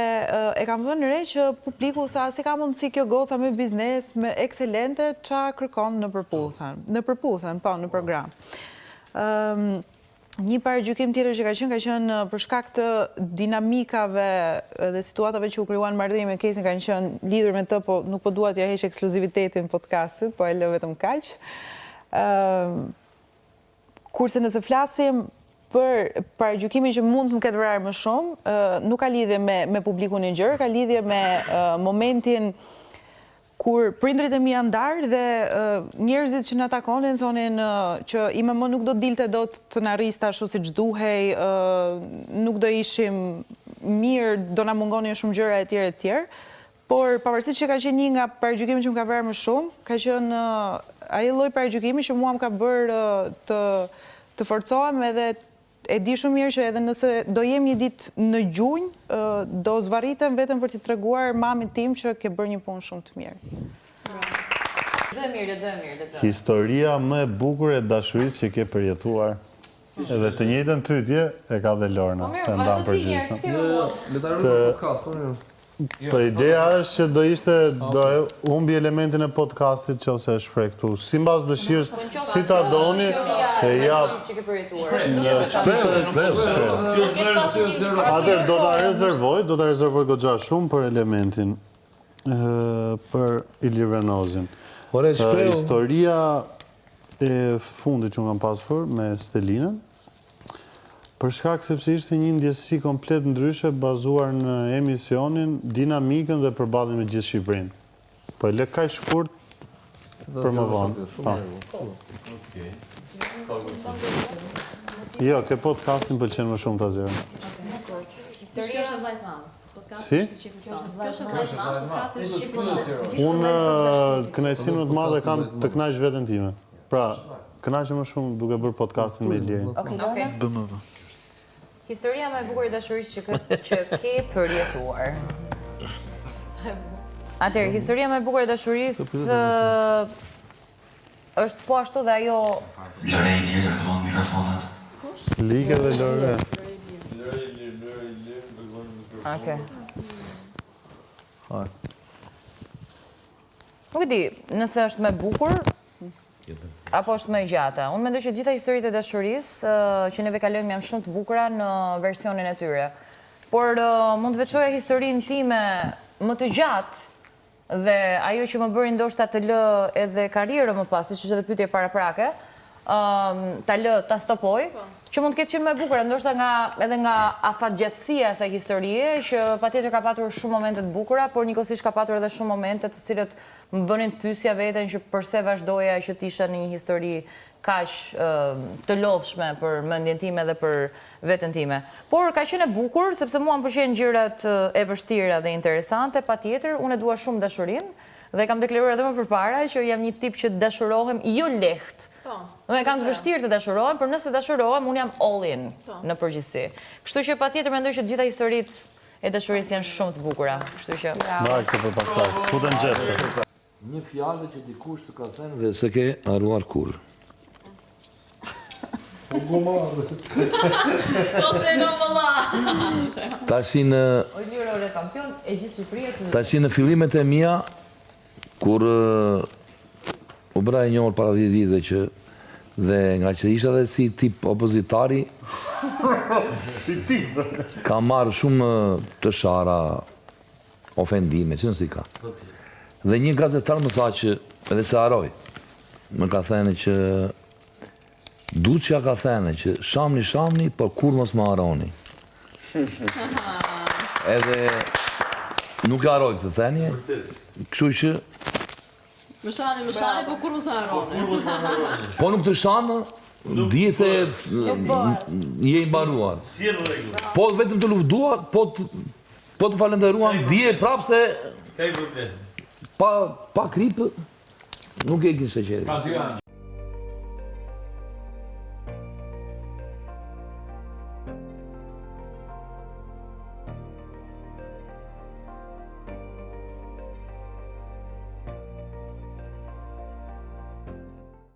e kam vënë re që publiku tha si ka mundësi kjo gotha me biznes, me ekselente, qa kërkon në përputhen, po, në program. Një paragjykim tjetër që ka qenë për shkak të dinamikave dhe situatave që u krijuan marrëdhënie me kesin kanë qenë lidhur me të, po nuk po dua t'ja heq ekskluzivitetin podcastit, po e lë vetëm kaq. Kurse nëse flasim për paragjykimin që mund të më ketë vrarë më shumë, nuk ka lidhje me publikun e gjerë, ka lidhje me momentin kur prindrit e mi janë ndarë dhe njerëzit që na takonin thonin që IMM nuk do dilte dot të na rriste ashtu siç duhej, nuk do ishim mirë, do na mungonin shumë gjëra etj. Por pavarësisht që ka qenë një nga paragjykimet që më ka vrarë më shumë, ka qenë ai lloj paragjykimi që mua më ka bërë të forcohem edhe e di shumë mirë që edhe nëse do jem një ditë në gjunjë, do zvarritem vetëm për t'i treguar mamit tim që ke bërë një punë shumë të mirë. Dhe mirë. Historia më e bukur e dashurisë që ke përjetuar. Edhe të njëjtën pyetje e ka dhe Lorna. Po mirë, vazhdo ti herë, Podcast, Po ideja është që do humbi elementin e podcastit që ose është shpreh këtu. Sipas dëshirës, si ta doni, e jap. Atëherë do ta rezervoj goxha shumë për elementin për Ilir Venozin. Historia e fundit që kam pasur me Stelinën, për shkak sepse ishte një ndjesi komplet ndryshe bazuar në emisionin, dinamikën dhe përballjen me gjithë Shqipërinë. Po e le kaq shkurt për më vonë. Jo, ke podcastin pëlqen më shumë ta zero. Historia është vllajt madh. Si? Unë kënaqësinë më të madhe kam të kënaq veten time. Pra, kënaqem më shumë duke bërë podcastin me Ilirin. Okej, Lorna. BMV. Historia më e bukur e dashurisë që ke përjetuar. Atëherë, historia më e bukur e dashurisë është po ashtu dhe ajo... Lëre i lirë, këllon mikrofonat. Like dhe Lore. Okej. Nuk e di, nëse është më e bukur, apo është më e gjata. Unë mendoj që gjitha historitë e dashurisë që neve kalojmë janë shumë të bukura në versionin e tyre. Por mund të veçoja historinë time më të gjatë dhe ajo që më bëri ndoshta të lë edhe karrierën më pas, siç është edhe pyetje paraprake, ta lë, ta stopoj, që mund të ketë qenë më e bukur, ndoshta edhe nga afatgjatësia e asaj historie, që patjetër ka patur shumë momente të bukura, por njëkohësisht ka patur edhe shumë momente të cilët më bënin të pyesja veten që përse vazhdoja që të isha në një histori kaq të lodhshme për mendjen time dhe për veten time. Por ka qenë e bukur sepse mua më pëlqejnë gjërat e vështira dhe interesante, patjetër, unë e dua shumë dashurinë dhe kam deklaruar edhe më përpara që jam një tip që dashurohem jo lehtë. Dhe kam të vështirë të dashurohem, por nëse dashurohem, unë jam all in në përgjithësi. Kështu që patjetër mendoj që të gjitha historitë e dashurisë janë shumë të bukura. Kështu që Për pastaj. Futen xhep. Një fjalë që dikush të ka thënë dhe se ke haruar kur. Tashi në fillimet e mia, kur u bëra e njohur para 10 viteve që dhe nga që isha dhe si tip opozitari, ka marrë shumë të shara ofendime, që nësi ka. Dhe një gazetar më tha që, edhe se haroj, më ka thënë që Duçja ka thënë që shamni, por kur mos më haroni. Edhe nuk e haroj këtë thënie, kështu që... Më shani, por kur mos më haroni. Po nuk të shamë, dije se je i mbaruar. Po vetëm të luftuar, po të falenderuan, dije prapë se... Pa kripë, nuk e kishe qeri. Ka 2 anë.